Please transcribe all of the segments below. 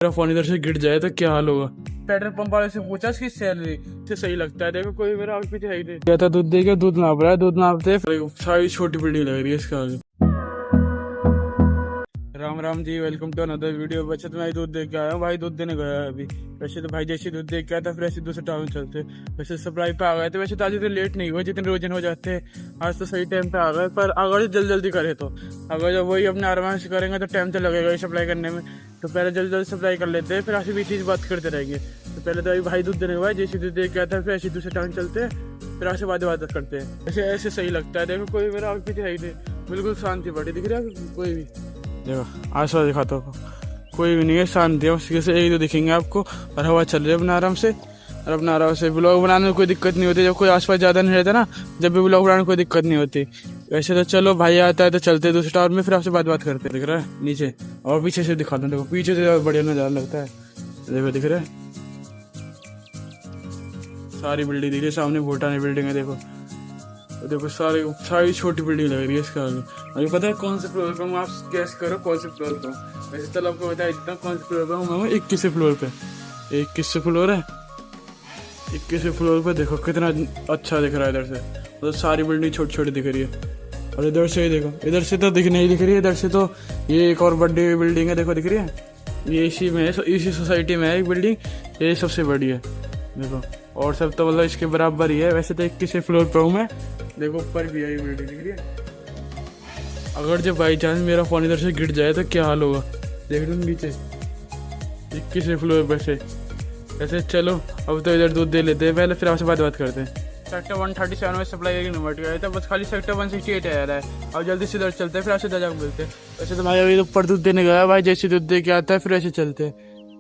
मेरा फोन इधर से गिर जाए तो क्या हाल होगा। पेट्रोल पंप वाले से पूछा इसकी सैलरी से सही लगता है। देखो कोई मेरा आगे पीछे है ही नहीं। क्या था दूध दे के दूध नाप रहा है, दूध नापते सारी छोटी बिल्डिंग लग रही है इसका आगे। Ram Ram ji, welcome to another video. वैसे तो मैं दूध दे के आया हूँ, भाई दूध देने गया है अभी। वैसे तो भाई जैसे दूध दे के आया था फिर ऐसे दूसरे टाउन चलते। वैसे सप्लाई पे आ गए थे। वैसे तो आज इतने लेट नहीं हुए जितने रोजन हो जाते हैं। आज तो सही टाइम पे आ गए, पर अगर जल्दी जल्दी करे तो अगर जब वही अपने आराम से करेंगे तो टाइम तो लगेगा ही सप्लाई करने में। तो पहले जल्दी जल्दी सप्लाई कर लेते हैं, फिर ऐसी भी चीज़ बात करते रहेंगे। तो पहले तो अभी भाई दूध देने गया, जैसे दूध दे के आता है फिर ऐसे दूसरे टाउन चलते हैं, फिर ऐसे बात करते हैं। ऐसे ऐसे सही लगता है। देखो कोई मेरा आगे पीछे है ही नहीं, बिल्कुल शांति पड़ी दिख रहा है कोई भी। देखो आसपास दिखाता हूँ, कोई भी नहीं है, शांति है। बस कैसे एक दो दिखेंगे आपको, और हवा चल रही है अपना आराम से। और अपना आराम से ब्लॉग बनाने में कोई दिक्कत नहीं होती। जब कोई आसपास ज़्यादा नहीं रहता ना, जब भी ब्लॉग बनाने में कोई दिक्कत नहीं होती। वैसे तो चलो भाई आता है तो चलते हैं दूसरे टावर में, फिर आपसे बात करते हैं। दिख रहा है नीचे, और पीछे से दिखाता हूँ। देखो पीछे से बढ़िया नज़ारा लगता है। देखो दिख रहा है, सारी बिल्डिंग दिख रही है। सामने भूटानी बिल्डिंग है। देखो सारी छोटी बिल्डिंग लग रही है इसका आगे। अभी पता है कौन से फ्लोर पे हूँ, आप गैस करो कौन से फ्लोर पे हूँ। वैसे तो आपको बता इतना कौन से फ्लोर पे हूँ। मैं हूँ 21 फ्लोर पे। 21 फ्लोर है। 21 फ्लोर पे देखो कितना अच्छा दिख रहा है इधर से। मतलब सारी बिल्डिंग छोटी छोटी दिख रही है। और इधर से ही देखो, इधर से तो नहीं दिख रही है। इधर से तो ये एक और बड़ी बिल्डिंग है, देखो दिख रही है। ये इसी में है, इसी सोसाइटी में है एक बिल्डिंग, ये सबसे बड़ी है देखो। और सब तो मतलब इसके बराबर ही है। वैसे तो 21 फ्लोर पे हूँ मैं। देखो ऊपर भी है ये बिल्डिंग दिख रही है। अगर जब बाई चांस मेरा फोन इधर से गिर जाए तो क्या हाल होगा। देख लो नीचे 21 फ्लोर पर से। ऐसे चलो अब तो इधर दूध दे लेते हैं पहले, फिर आपसे बात करते हैं। सेक्टर 137 में सप्लाई की नंबर गया था, बस खाली सेक्टर 168 आ रहा है। अब जल्दी से इधर चलते हैं, फिर आपसे दजाक मिलते हैं। वैसे तो भाई अभी ऊपर दूध देने गया भाई, जैसे दूध दे के आता है फिर ऐसे चलते हैं।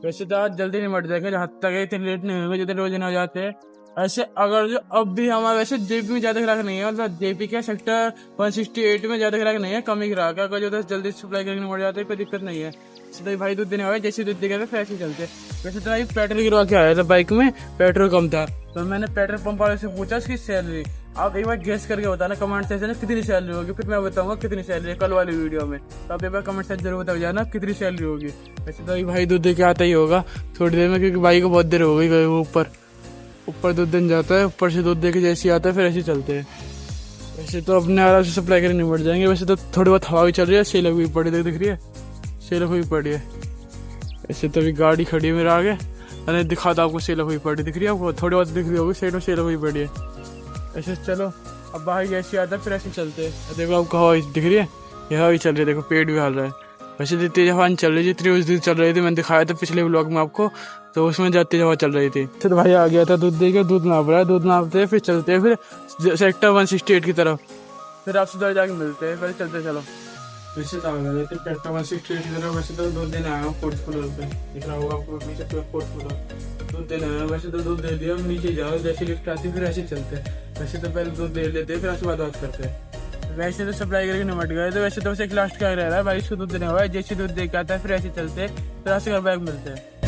वैसे तो आज जल्दी निमट जाएंगे, जहाँ तक इतने लेट नहीं होंगे जितने रोज हो जाते हैं। ऐसे अगर जो अब भी हमारा वैसे जेपी में ज्यादा ग्राहक नहीं है, मतलब जेपी के सेक्टर 168 में ज्यादा ग्राहक नहीं है, कम ही ग्राहक है। अगर जो जल्दी सप्लाई करके निमट जाते हैं कोई दिक्कत नहीं है। तो भाई दूध देने वाले जैसे दूध देगा फिर ऐसे चलते। वैसे तो भाई पेट्रोल गिरवा के आया था बाइक में, पेट्रोल कम था तो मैंने पेट्रोल पंप वाले से पूछा इसकी सैलरी। आप एक बार गेस करके बताना कमेंट सेक्शन में कितनी सैलरी होगी, फिर मैं बताऊंगा कितनी सैलरी है कल वाली वीडियो में। तो आप एक बार कमेंट सेक्शन जरूर बता जाना कितनी सैलरी होगी। वैसे तो भाई दूध दे के आता ही होगा थोड़ी देर में, क्योंकि भाई को बहुत देर हो गई। वो ऊपर दूध देने जाता है, ऊपर से दूध दे के जैसे आता है फिर ऐसे चलते हैं। वैसे तो अपने आराम से सप्लाई करके निपट जाएंगे। वैसे तो थोड़ी बहुत हवा भी चल रही है, सेल हुई पड़ी दिख रही है, सेल हुई पड़ी है। ऐसे तो अभी गाड़ी खड़ी है मेरे आगे, अरे दिखाता आपको सेल हुई पड़ी दिख रही है आपको, थोड़ी बहुत दिख रही होगी साइड में सेल हुई पड़ी है। ऐसे चलो अब भाई जैसे आता है फिर ऐसे चलते हैं। देखो आपको हवा दिख रही है, ये हवा ही चल रही है, देखो पेड़ भी हिल रहा है। वैसे तो तेज हवा चल रही थी जितनी उस दिन चल रही थी, मैंने दिखाया था पिछले व्लॉग में आपको, तो उसमें ज़्यादा तेज हवा चल रही थी। तो भाई आ गया था दूध दे के, दूध नाप रहा है, दूध नापते हैं फिर चलते हैं फिर सेक्टर 168 की तरफ, फिर आपसे उधर जाके मिलते हैं। फिर चलते चलो। वैसे तो सेक्टर 168 की तरफ। वैसे तो दूध देने आया हूँ 4th फ्लोर पे, दिख रहा होगा आपको पीछे 4th फ्लोर दूध देने आया। वैसे तो दूध दे दिया, नीचे जाओ जैसे लिफ्ट आती फिर ऐसे चलते हैं। वैसे तो पहले दूध दे लेते हैं फिर ऐसे बात करते हैं। वैसे तो सप्लाई करके निमट गए, तो वैसे तो बस एक लास्ट क्या रह रहा है भाई, इसको दूध देने हुआ है। जैसे दूध दे के आता है फिर ऐसे चलते फिर ऐसे घर बैग मिलते हैं।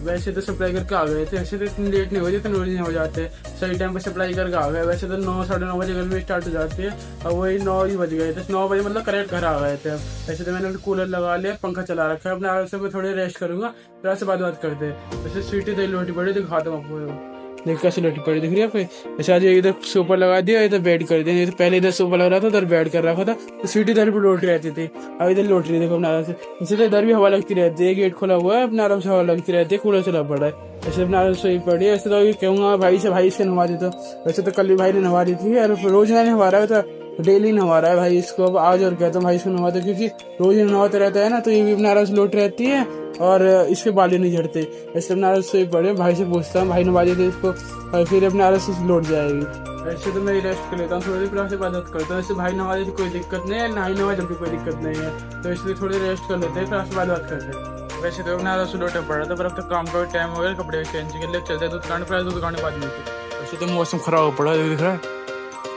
वैसे तो सप्लाई करके आ गए थे। वैसे तो इतनी लेट नहीं हो जाती, इतने रोज नहीं हो जाते, सही टाइम पे सप्लाई करके आ गए। वैसे तो 9 साढ़े 9 बजे गर्मी स्टार्ट हो जाती है, और वही 9 ही बज गए थे। 9 बजे मतलब करेक्ट घर आ गए थे। वैसे तो मैंने कूलर लगा लिया, पंखा चला रखा है अपने आराम से, मैं थोड़ी रेस्ट करूंगा फिर ऐसे बात करते हैं। वैसे सीटी तो लोटी पड़ी दिखाता हूँ आपको, देख कैसे लोटी पड़ी दिख रही है आपको। वैसे आज इधर सोफा लगा दिया, इधर बेड कर दिया। तो पहले इधर सोफा लग रहा था, उधर बेड कर रखा था, तो सीटी इधर भी लोटी रहती थी, अब इधर लोट रही देखो अपने आराम से। इसी तो इधर भी हवा लगती रहती है, गेट खोला हुआ है अपने आराम से हवा लगती रहती है, कूलर चला पड़ा है। ऐसे अपने आराम से ही पड़ी है। ऐसे तो अभी कहूँगा भाई से नहवा दी। तो वैसे तो कल भी भाई ने नहवा दी थी, और रोज नहीं नहवा रहा है, तो डेली नहवा रहा है भाई इसको। अब आज और कहता हूँ भाई इसको नहवा दो, क्योंकि रोज नहवाता रहता है ना, तो ये भी अपने आराम से लोट रहती है और इसके बाल नहीं झड़ते। ऐसे अपने आराम से पड़े, भाई से पूछता हूँ, भाई नहवा देते इसको और फिर अपने आराम से लौट जाएगी। ऐसे तो मैं रेस्ट कर लेता हूँ थोड़ी देर, फिर आपसे बात करता हूँ। ऐसे भाई नहवा देते कोई दिक्कत नहीं है, नहाई नहवा जब भी कोई दिक्कत नहीं है, तो इसलिए थोड़ी रेस्ट कर लेते हैं फिर आपसे बात करते हैं। वैसे तो अपना आराम से लोटा पड़ा था, पर अब तक काम का टाइम हो गया, कपड़े चेंज के लिए चलते दूध कांड फिर दूध कांड बाद मिलते। वैसे तो मौसम खराब हो पड़ा दिख रहा है,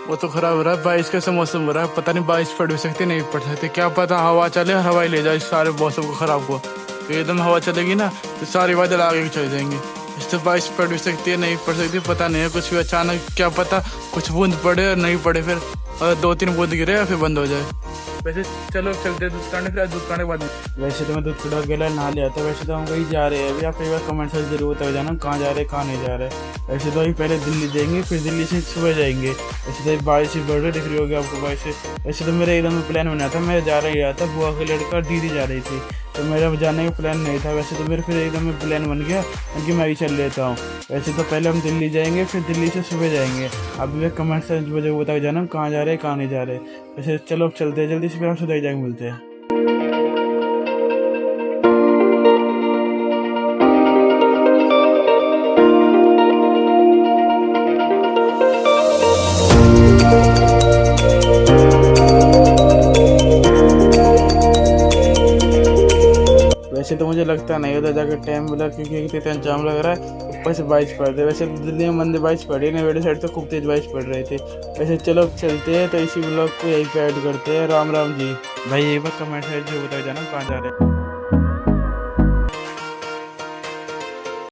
वो तो खराब हो रहा है, बारिश का मौसम हो रहा है, पता नहीं बारिश पड़ भी सकती नहीं पड़ सकती, क्या पता हवा चले और हवा ही ले जाए सारे मौसम को खराब को। तो एकदम हवा चलेगी ना तो सारे बादल आगे चले जाएंगे। इस तो बारिश पड़ भी सकती है, नहीं पड़ सकती, पता नहीं है कुछ भी। अचानक क्या पता कुछ बूंद पड़े और नहीं पड़े, फिर और 2-3 बूंद गिरे और फिर बंद हो जाए। वैसे चलो चलते हैं दूध काटने, फिर दूध काटने के बाद वैसे तो मैं दूध कटा के नहा लिया था। वैसे तो हम कहीं जा रहे हैं अभी, आप एक बार कमेंट से जरूर बता जाना कहाँ जा रहे हैं कहाँ नहीं जा रहे। वैसे तो अभी पहले दिल्ली जाएंगे, फिर दिल्ली से सुबह जाएंगे। वैसे तो बारिश बढ़ रही दिख रही होगी आपको बारिश से। वैसे तो मेरा एकदम प्लान बना था, मैं जा रहा था, बुआ का लड़का दीदी जा रही थी, तो मेरा जाने का प्लान नहीं था। वैसे तो मेरे फिर एकदम प्लान बन गया क्योंकि मैं ही चल लेता हूँ। वैसे तो पहले हम दिल्ली जाएंगे, फिर दिल्ली से सुबह जाएंगे। आप भी कमेंट से मुझे बता जाना कहाँ जा रहे हैं कहाँ नहीं जा रहे। वैसे चलो अब चलते हैं जल्दी से, फिर हम सुधर जाएंगे, मिलते हैं। वैसे तो मुझे लगता नहीं उधर जाकर टाइम मिला क्योंकि इतना जाम लग रहा है, ऊपर से बारिश पड़ रही है। वैसे दिल्ली में मंदिर बारिश पड़ रही है, नवेड़ी साइड तो खूब तेज बारिश पड़ रही थी। वैसे चलो चलते हैं, तो इसी ब्लॉग को यहीं पे ऐड करते हैं। राम राम जी। भाई एक बार कमेंट साइड से बता जाना कहाँ जा रहे हैं।